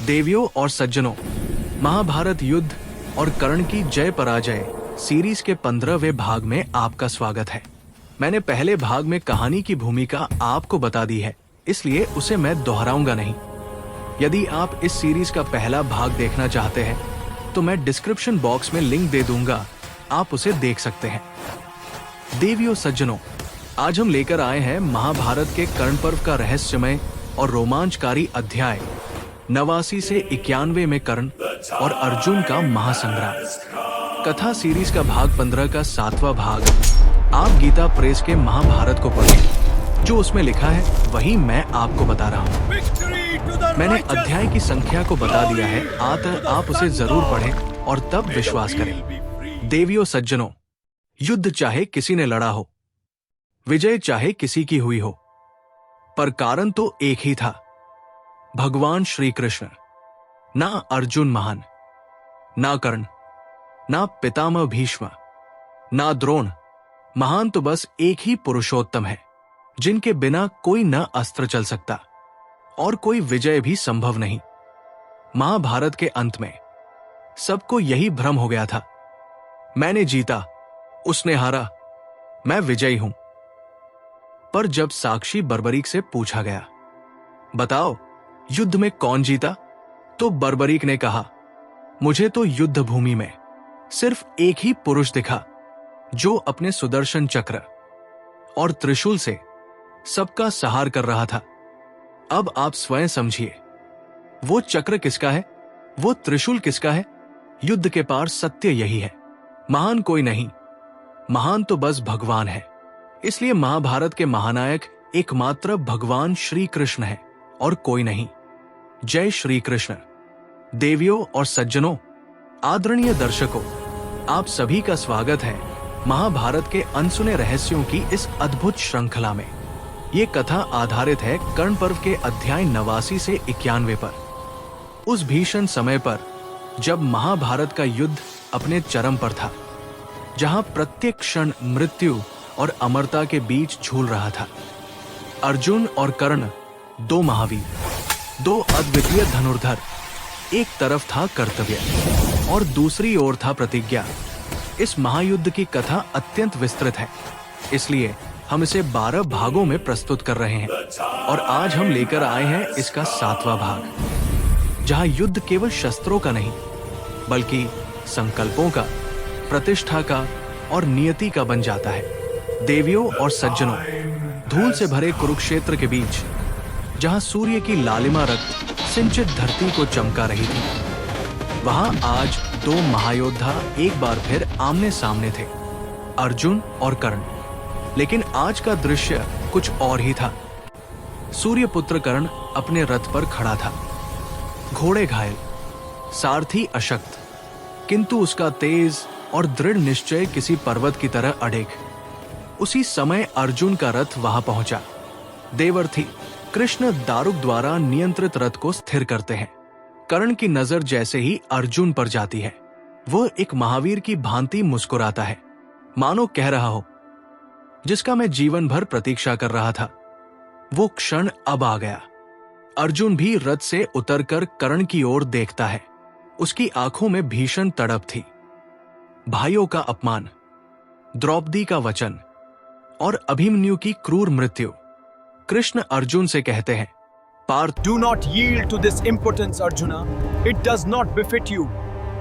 देवियों और सज्जनों, महाभारत युद्ध और कर्ण की जय पराजय सीरीज के 15वें भाग में आपका स्वागत है। मैंने पहले भाग में कहानी की भूमिका आपको बता दी है, इसलिए उसे मैं दोहराऊंगा नहीं। यदि आप इस सीरीज का पहला भाग देखना चाहते हैं तो मैं डिस्क्रिप्शन बॉक्स में लिंक दे दूंगा, आप उसे देख सकते हैं। देवियों सज्जनों, आज हम लेकर आए हैं महाभारत के कर्ण पर्व का रहस्यमय और रोमांचकारी अध्याय 89 से 91 में कर्ण और अर्जुन का महासंग्राम। कथा सीरीज का भाग 15 का 7वां भाग। आप गीता प्रेस के महाभारत को पढ़ें, जो उसमें लिखा है वही मैं आपको बता रहा हूँ। मैंने अध्याय की संख्या को बता दिया है, आप उसे जरूर पढ़ें और तब विश्वास करें। देवियों सज्जनों, युद्ध चाहे किसी ने लड़ा हो, विजय चाहे किसी की हुई हो, पर कारण तो एक ही था, भगवान श्री कृष्ण। ना अर्जुन महान, ना कर्ण, ना पितामह भीष्म, ना द्रोण महान, तो बस एक ही पुरुषोत्तम है, जिनके बिना कोई न अस्त्र चल सकता और कोई विजय भी संभव नहीं। महाभारत के अंत में सबको यही भ्रम हो गया था, मैंने जीता, उसने हारा, मैं विजयी हूं। पर जब साक्षी बर्बरीक से पूछा गया, बताओ युद्ध में कौन जीता, तो बर्बरीक ने कहा, मुझे तो युद्ध भूमि में सिर्फ एक ही पुरुष दिखा, जो अपने सुदर्शन चक्र और त्रिशूल से सबका सहार कर रहा था। अब आप स्वयं समझिए, वो चक्र किसका है, वो त्रिशूल किसका है। युद्ध के पार सत्य यही है, महान कोई नहीं, महान तो बस भगवान है। इसलिए महाभारत के महानायक एकमात्र भगवान श्री कृष्ण है और कोई नहीं। जय श्री कृष्ण। देवियों और सज्जनों, आदरणीय दर्शकों, आप सभी का स्वागत है महाभारत के अनसुने रहस्यों की इस अद्भुत श्रृंखला में। ये कथा आधारित है कर्ण पर्व के अध्याय 89 से 91 पर, उस भीषण समय पर जब महाभारत का युद्ध अपने चरम पर था, जहां प्रत्येक क्षण मृत्यु और अमरता के बीच झूल रहा था। अर्जुन और कर्ण, दो महावीर, दो अद्वितीय धनुर्धर। एक तरफ था कर्तव्य और दूसरी ओर था प्रतिज्ञा। इस महायुद्ध की कथा अत्यंत विस्तृत है, इसलिए हम इसे 12 भागों में प्रस्तुत कर रहे हैं और आज हम लेकर आए हैं इसका 7वां भाग, जहां युद्ध केवल शस्त्रों का नहीं, बल्कि संकल्पों का, प्रतिष्ठा का और नियति का बन जाता है। देवियों और सज्जनों, धूल से भरे कुरुक्षेत्र के बीच, जहां सूर्य की लालिमा रक्त सिंचित धरती को चमका रही थी, वहां आज दो महायोद्धा एक बार फिर आमने सामने थे, अर्जुन और कर्ण। लेकिन आज का दृश्य कुछ और ही था। सूर्यपुत्र कर्ण अपने रथ पर खड़ा था, घोड़े घायल, सारथी अशक्त, किंतु उसका तेज और दृढ़ निश्चय किसी पर्वत की तरह अड़ेग। उसी समय अर्जुन का रथ वहां पहुंचा। देवर्षि कृष्ण दारुक द्वारा नियंत्रित रथ को स्थिर करते हैं। कर्ण की नजर जैसे ही अर्जुन पर जाती है, वो एक महावीर की भांति मुस्कुराता है, मानो कह रहा हो, जिसका मैं जीवन भर प्रतीक्षा कर रहा था, वो क्षण अब आ गया। अर्जुन भी रथ से उतरकर कर्ण की ओर देखता है। उसकी आंखों में भीषण तड़प थी। भाइयों का अपमान, द्रौपदी का वचन और अभिमन्यु की क्रूर मृत्यु। कृष्ण अर्जुन से कहते हैं, Partha, Do not yield to this impotence, Arjuna. It does not befit you.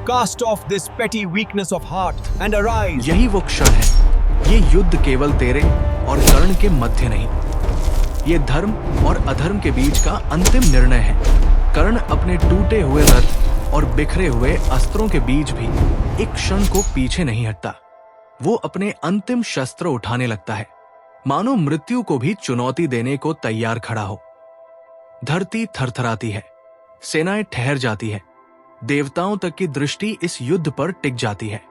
Cast off this petty weakness of heart and arise. यही वो क्षण है। ये युद्ध केवल तेरे और कर्ण के मध्य नहीं, ये धर्म और अधर्म के बीच का अंतिम निर्णय है। कर्ण अपने टूटे हुए रथ और बिखरे हुए अस्त्रों के बीच भी एक क्षण को पीछे नहीं हटता। वो अपने अंतिम शस्त्र उठाने लगता है, मानो मृत्यु को भी चुनौती देने को तैयार खड़ा हो। धरती थरथराती है, सेनाएं ठहर जाती है, देवताओं तक की दृष्टि इस युद्ध पर टिक जाती है।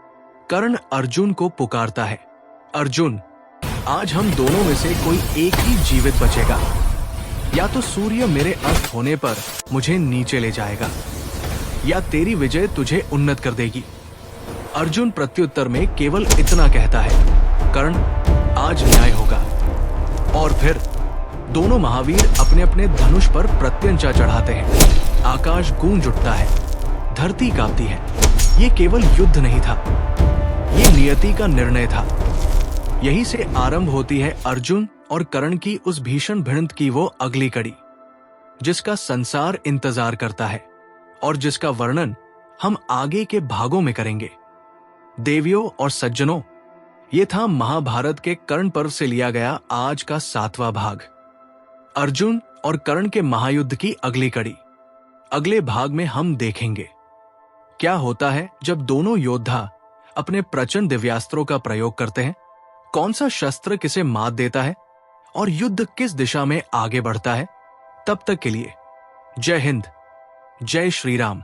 कर्ण अर्जुन को पुकारता है, अर्जुन, आज हम दोनों में से कोई एक ही जीवित बचेगा। या तो सूर्य मेरे अस्त होने पर मुझे नीचे ले जाएगा, या तेरी विजय तुझे उन्नत कर देगी। अर्जुन प्रत्युत्तर में केवल इतना कहता है, कर्ण, आज न्याय होगा। और फिर दोनों महावीर अपने अपने धनुष पर प्रत्यंचा चढ़ाते हैं। आकाश गूंज उठता है, धरती कांपती है। ये केवल युद्ध नहीं था, ये नियति का निर्णय था। यहीं से आरंभ होती है अर्जुन और कर्ण की उस भीषण भिड़ंत की वो अगली कड़ी, जिसका संसार इंतजार करता है और जिसका वर्णन हम आगे के भागों में करेंगे। देवियों और सज्जनों, ये था महाभारत के कर्ण पर्व से लिया गया आज का 7वां भाग, अर्जुन और कर्ण के महायुद्ध की अगली कड़ी। अगले भाग में हम देखेंगे क्या होता है जब दोनों योद्धा अपने प्रचंड दिव्यास्त्रों का प्रयोग करते हैं, कौन सा शस्त्र किसे मात देता है और युद्ध किस दिशा में आगे बढ़ता है। तब तक के लिए जय हिंद, जय श्री राम।